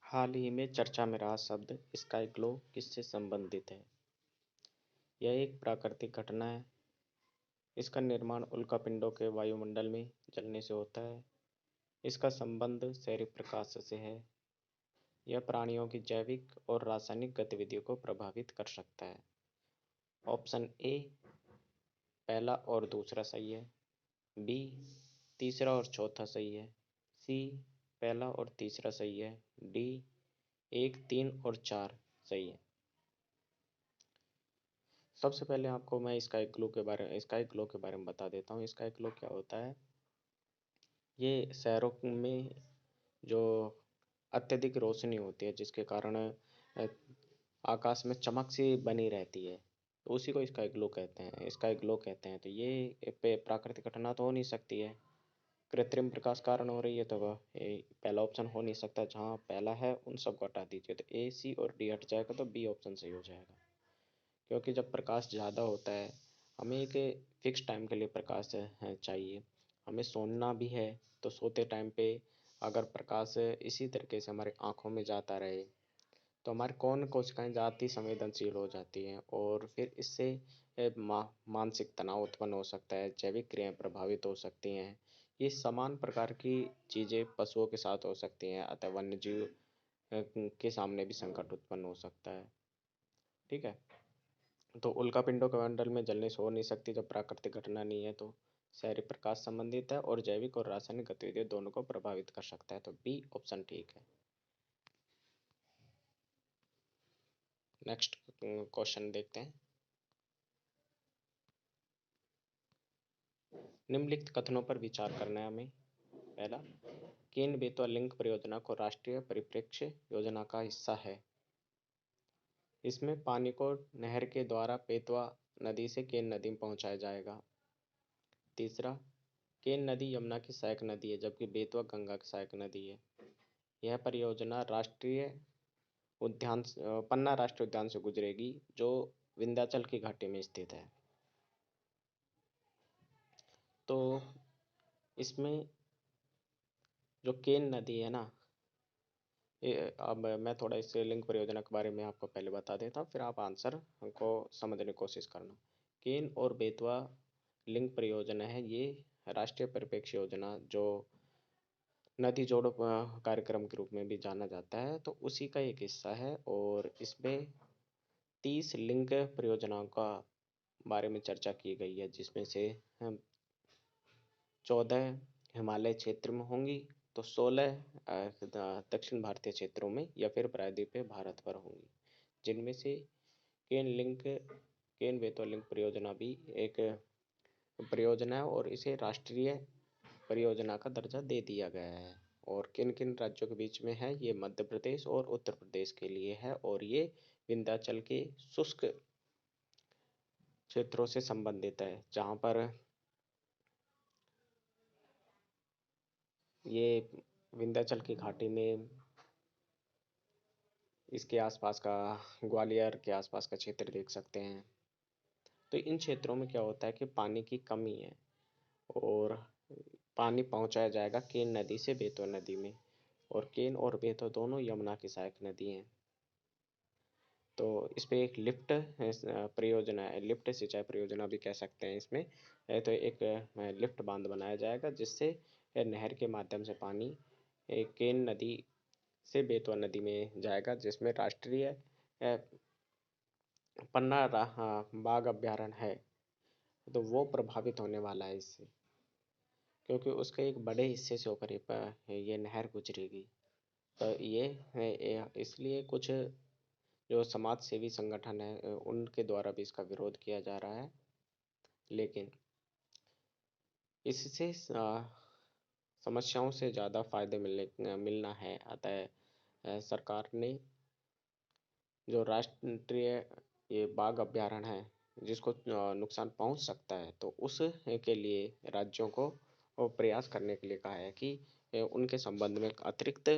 हाल ही में चर्चा में रहा शब्द स्काई ग्लो किससे संबंधित है? यह एक प्राकृतिक घटना है। इसका निर्माण उल्कापिंडों के वायुमंडल में जलने से होता है। इसका संबंध सौर प्रकाश से है। यह प्राणियों की जैविक और रासायनिक गतिविधियों को प्रभावित कर सकता है। ऑप्शन ए पहला और दूसरा सही है। बी तीसरा और चौथा सही है। सी पहला और तीसरा सही है। डी 1, 3 और 4 सही है। सबसे पहले आपको मैं स्काई ग्लो के बारे में बता देता हूँ। स्काई ग्लो क्या होता है? ये शहरों में जो अत्यधिक रोशनी होती है जिसके कारण आकाश में चमक सी बनी रहती है, तो उसी को स्काई ग्लो कहते हैं। स्काई ग्लो कहते हैं। तो ये प्राकृतिक घटना तो हो नहीं सकती है, कृत्रिम प्रकाश कारण हो रही है, तो वह पहला ऑप्शन हो नहीं सकता। जहाँ पहला है उन सबको हटा दीजिए, तो ए, सी और डी हट जाएगा, तो बी ऑप्शन सही हो जाएगा। क्योंकि जब प्रकाश ज़्यादा होता है, हमें एक फिक्स टाइम के लिए प्रकाश चाहिए। हमें सोना भी है, तो सोते टाइम पे अगर प्रकाश इसी तरीके से हमारे आँखों में जाता रहे, तो हमारे कौन कोशिकाएं ज़्यादा संवेदनशील हो जाती हैं और फिर इससे मानसिक तनाव उत्पन्न हो सकता है, जैविक क्रियाएं प्रभावित हो सकती हैं। ये समान प्रकार की चीज़ें पशुओं के साथ हो सकती हैं, अतः वन्यजीव के सामने भी संकट उत्पन्न हो सकता है। ठीक है। तो उल्कापिंडों के मंडल में जलने से हो नहीं सकती जब प्राकृतिक घटना नहीं है, तो शहरी प्रकाश संबंधित है और जैविक और रासायनिक गतिविधियां दोनों को प्रभावित कर सकता है, तो बी ऑप्शन ठीक है। नेक्स्ट क्वेश्चन देखते हैं। निम्नलिखित कथनों पर विचार करना है हमें। पहला, केन बेतवा लिंक परियोजना को राष्ट्रीय परिप्रेक्ष्य योजना का हिस्सा है। इसमें पानी को नहर के द्वारा बेतवा नदी से केन नदी में पहुंचाया जाएगा। तीसरा, केन नदी यमुना की सहायक नदी है जबकि बेतवा गंगा की सहायक नदी है। यह परियोजना पन्ना राष्ट्रीय उद्यान से गुजरेगी जो विंध्याचल की घाटी में स्थित है। तो इसमें जो केन नदी है ना, अब मैं थोड़ा इस लिंक परियोजना के बारे में आपको पहले बता देता हूँ, फिर आप आंसर को समझने की कोशिश करना। केन और बेतवा लिंक परियोजना है, ये राष्ट्रीय परिप्रेक्ष्य योजना जो नदी जोड़ो कार्यक्रम के रूप में भी जाना जाता है, तो उसी का एक हिस्सा है। और इसमें 30 लिंक परियोजनाओं का बारे में चर्चा की गई है, जिसमें से 14 हिमालय क्षेत्र में होंगी, तो 16 दक्षिण भारतीय क्षेत्रों में या फिर प्रायद्वीपीय भारत पर होंगी, जिनमें से केन बेतवा लिंक परियोजना भी एक परियोजना है और इसे राष्ट्रीय परियोजना का दर्जा दे दिया गया है। और किन किन राज्यों के बीच में है? ये मध्य प्रदेश और उत्तर प्रदेश के लिए है, और ये विंध्याचल के शुष्क क्षेत्रों से संबंधित है, जहाँ पर ये विंध्याचल की घाटी में इसके आसपास का, ग्वालियर के आसपास का क्षेत्र देख सकते हैं। तो इन क्षेत्रों में क्या होता है कि पानी की कमी है और पानी पहुंचाया जाएगा केन नदी से बेतवा नदी में, और केन और बेतवा दोनों यमुना की सहायक नदी हैं। तो इस पे एक लिफ्ट परियोजना है, लिफ्ट सिंचाई परियोजना भी कह सकते हैं इसमें। तो एक लिफ्ट बांध बनाया जाएगा जिससे नहर के माध्यम से पानी केन नदी से बेतवा नदी में जाएगा, जिसमें राष्ट्रीय पन्ना बाघ अभ्यारण्य है, तो वो प्रभावित होने वाला है इससे, क्योंकि उसके एक बड़े हिस्से से होकर ये नहर गुजरेगी। तो ये इसलिए कुछ जो समाज सेवी संगठन है उनके द्वारा भी इसका विरोध किया जा रहा है, लेकिन इससे समस्याओं से ज़्यादा फायदे मिलना है। अतः सरकार ने जो राष्ट्रीय ये बाघ अभ्यारण्य है जिसको नुकसान पहुंच सकता है, तो उस के लिए राज्यों को प्रयास करने के लिए कहा है कि उनके संबंध में अतिरिक्त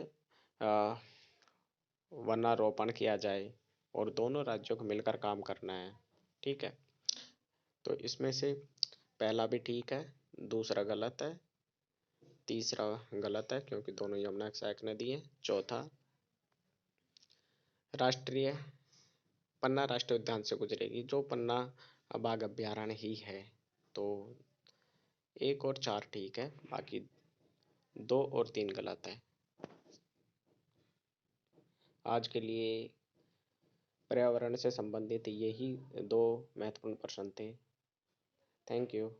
वनारोपण किया जाए और दोनों राज्यों को मिलकर काम करना है। ठीक है। तो इसमें से पहला भी ठीक है, दूसरा गलत है, तीसरा गलत है क्योंकि दोनों यमुना की सहायक नदी है, चौथा राष्ट्रीय पन्ना राष्ट्रीय उद्यान से गुजरेगी, जो पन्ना बाघ अभयारण्य ही है। तो 1 और 4 ठीक है, बाकी 2 और 3 गलत है। आज के लिए पर्यावरण से संबंधित यही 2 महत्वपूर्ण प्रश्न थे। Thank you.